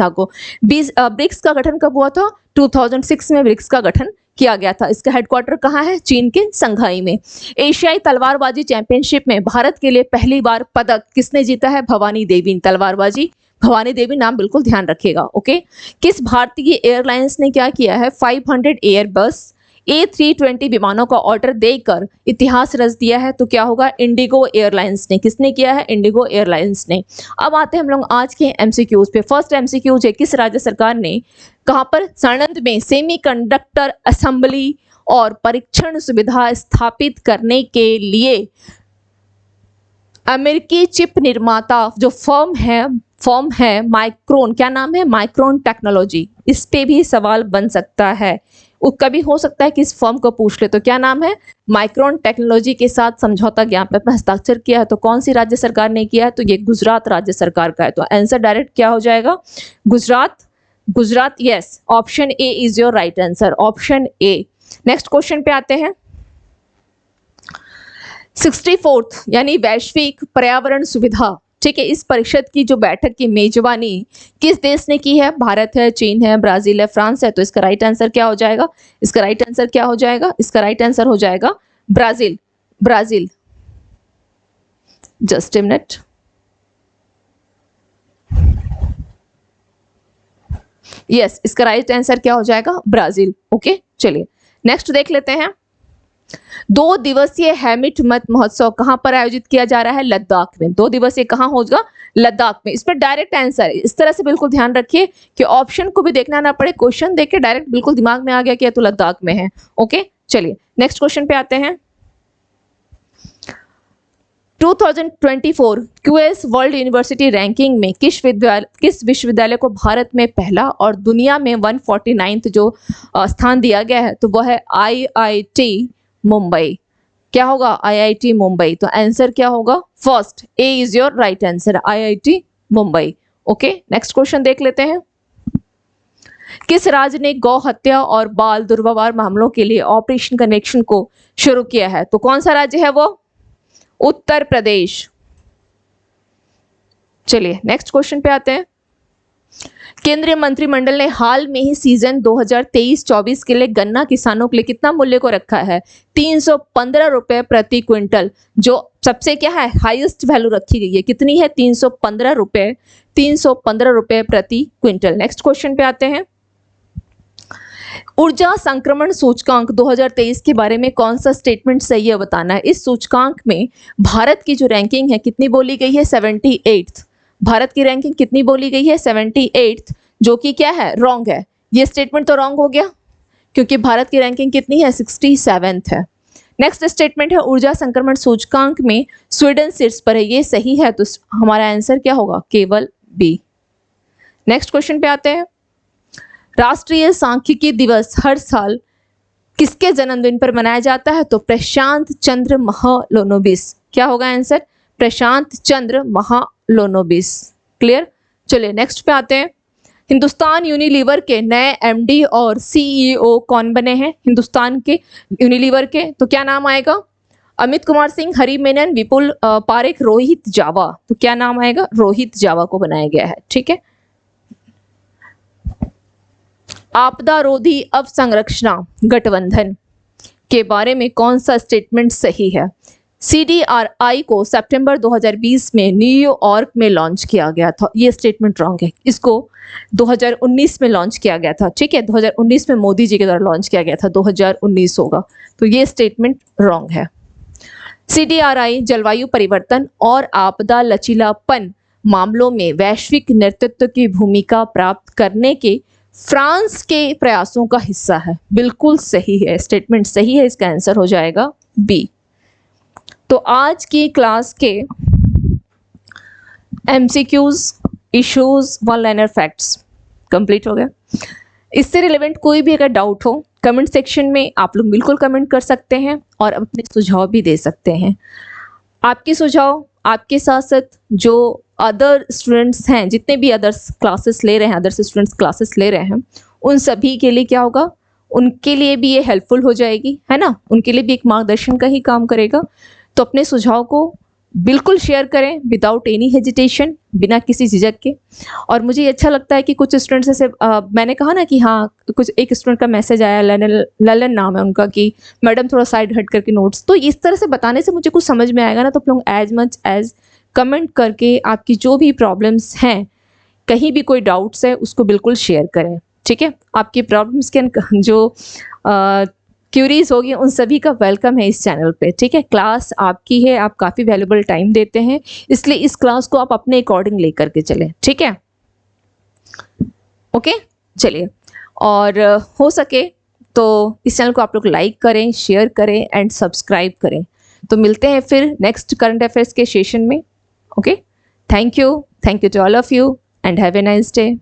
Speaker 1: को। ब्रिक्स का गठन कब हुआ था? 2006 में ब्रिक्स का गठन किया गया था। इसका हेडक्वार्टर कहाँ है? चीन के संघाई में। एशियाई तलवारबाजी चैंपियनशिप में भारत के लिए पहली बार पदक किसने जीता है? भवानी देवी। तलवारबाजी भवानी देवी, नाम बिल्कुल ध्यान रखिएगा। ओके। किस भारतीय एयरलाइंस ने क्या किया है? 500 एयरबस A320 विमानों का ऑर्डर देकर इतिहास रच दिया है। तो क्या होगा? इंडिगो एयरलाइंस ने। किसने किया है? इंडिगो एयरलाइंस ने। अब आते हैं हम लोग आज के एमसीक्यूज पे। फर्स्ट एमसीक्यूज है, किस राज्य सरकार ने कहां पर? साणंद में सेमीकंडक्टर असेंबली और परीक्षण सुविधा स्थापित करने के लिए अमेरिकी चिप निर्माता जो फर्म है माइक्रोन, क्या नाम है? Micron technology. इस पे भी सवाल बन सकता है। कभी हो सकता है कि इस फर्म को पूछ ले। तो क्या नाम है? माइक्रोन टेक्नोलॉजी के साथ समझौता ज्ञापन पर हस्ताक्षर किया है। तो कौन सी राज्य सरकार ने किया है? तो ये गुजरात राज्य सरकार का है। तो आंसर डायरेक्ट क्या हो जाएगा? Gujarat. Yes, option A is your right answer, option A. Next question पे आते हैं। 64th यानी वैश्विक पर्यावरण सुविधा, ठीक है, इस परिषद की जो बैठक की मेजबानी किस देश ने की है? भारत है, चीन है, ब्राजील है, फ्रांस है। तो इसका राइट आंसर क्या हो जाएगा? इसका राइट आंसर हो जाएगा Brazil. Just a minute. Yes, इसका राइट आंसर क्या हो जाएगा? ब्राजील। ओके, चलिए नेक्स्ट देख लेते हैं। 2 दिवसीय हैमिट मत महोत्सव कहां पर आयोजित किया जा रहा है? लद्दाख में। 2 दिवसीय कहां होगा? लद्दाख में। इस पर डायरेक्ट आंसर इस तरह से बिल्कुल ध्यान रखिए कि ऑप्शन को भी देखना ना पड़े, क्वेश्चन देख के डायरेक्ट बिल्कुल दिमाग में आ गया कि तो लद्दाख में है। ओके, चलिए नेक्स्ट क्वेश्चन पे आते हैं। 2024 क्यूएस वर्ल्ड यूनिवर्सिटी रैंकिंग में किस विश्वविद्यालय को भारत में पहला और दुनिया में 149th जो स्थान दिया गया है? तो वह है IIT मुंबई। क्या होगा? IIT मुंबई। तो आंसर क्या होगा? First, A is your right answer, IIT Mumbai. Okay, next question देख लेते हैं। किस राज्य ने गौ हत्या और बाल दुर्व्यवहार मामलों के लिए ऑपरेशन कनेक्शन को शुरू किया है? तो कौन सा राज्य है वो? उत्तर प्रदेश। चलिए नेक्स्ट क्वेश्चन पे आते हैं। केंद्रीय मंत्रिमंडल ने हाल में ही सीजन 2023-24 के लिए गन्ना किसानों के लिए कितना मूल्य को रखा है? 315 रुपए प्रति क्विंटल, जो सबसे क्या है? हाईएस्ट वैल्यू रखी गई है। कितनी है? 315 रुपए प्रति क्विंटल। नेक्स्ट क्वेश्चन पे आते हैं। ऊर्जा संक्रमण सूचकांक 2023 के बारे में कौन सा स्टेटमेंट सही है बताना है। इस सूचकांक में भारत की जो रैंकिंग है कितनी बोली गई है? 78th। भारत की रैंकिंग कितनी बोली गई है? 78th, जो कि क्या है? रॉन्ग है। ये स्टेटमेंट तो रॉन्ग हो गया क्योंकि भारत की रैंकिंग कितनी है? 67th है। नेक्स्ट स्टेटमेंट है ऊर्जा संक्रमण सूचकांक में स्वीडन शीर्ष पर है। ये सही है, तो हमारा आंसर क्या होगा? केवल बी। नेक्स्ट क्वेश्चन पे आते हैं। राष्ट्रीय सांख्यिकी दिवस हर साल किसके जन्मदिन पर मनाया जाता है? तो प्रशांत चंद्र महालनोबिस। क्या होगा आंसर? प्रशांत चंद्र महालनोबिस। क्लियर? चलिए नेक्स्ट पे आते हैं। हिंदुस्तान यूनिलीवर के नए एमडी और सीईओ कौन बने हैं? हिंदुस्तान के यूनिलीवर के, तो क्या नाम आएगा? अमित कुमार सिंह, हरि मेनन, विपुल पारेख, रोहित जावा। तो क्या नाम आएगा? रोहित जावा को बनाया गया है। ठीक है। आपदा रोधी अवसंरचना गठबंधन के बारे में कौन सा स्टेटमेंट सही है? CDRI को सितंबर 2020 में न्यूयॉर्क में लॉन्च किया गया था। ये स्टेटमेंट रॉन्ग है। इसको 2019 में लॉन्च किया गया था। ठीक है, 2019 में मोदी जी के द्वारा लॉन्च किया गया था। 2019 होगा, तो ये स्टेटमेंट रॉन्ग है। CDRI जलवायु परिवर्तन और आपदा लचीलापन मामलों में वैश्विक नेतृत्व की भूमिका प्राप्त करने के फ्रांस के प्रयासों का हिस्सा है। बिल्कुल सही है, स्टेटमेंट सही है। इसका आंसर हो जाएगा बी। तो आज की क्लास के MCQs issues, one liner facts complete हो गया। इससे रिलेवेंट कोई भी अगर डाउट हो कमेंट सेक्शन में आप लोग बिल्कुल कमेंट कर सकते हैं और अपने सुझाव भी दे सकते हैं। आपके सुझाव आपके साथ साथ जो अदर स्टूडेंट्स हैं, जितने भी अदर्स क्लासेस ले रहे हैं, अदर स्टूडेंट्स क्लासेस ले रहे हैं, उन सभी के लिए क्या होगा, उनके लिए भी ये हेल्पफुल हो जाएगी, है ना, उनके लिए भी एक मार्गदर्शन का ही काम करेगा। तो अपने सुझाव को बिल्कुल शेयर करें विदाउट एनी हेजिटेशन, बिना किसी झिझक के। और मुझे ये अच्छा लगता है कि कुछ स्टूडेंट्स ऐसे मैंने कहा ना कि हाँ, कुछ एक स्टूडेंट का मैसेज आया, ललन नाम है उनका, कि मैडम थोड़ा साइड हट करके नोट्स, तो इस तरह से बताने से मुझे कुछ समझ में आएगा ना, तो आप लोग एज मच एज कमेंट करके आपकी जो भी प्रॉब्लम्स हैं, कहीं भी कोई डाउट्स है, उसको बिल्कुल शेयर करें, ठीक है। आपकी प्रॉब्लम्स के जो क्यूरीज होगी उन सभी का वेलकम है इस चैनल पे, ठीक है। क्लास आपकी है, आप काफ़ी वैल्यूबल टाइम देते हैं, इसलिए इस क्लास को आप अपने अकॉर्डिंग लेकर के चलें, ठीक है। ओके, चलिए। और हो सके तो इस चैनल को आप लोग लाइक करें, शेयर करें एंड सब्सक्राइब करें। तो मिलते हैं फिर नेक्स्ट करंट अफेयर्स के सेशन में। Okay, thank you to all of you and have a nice day.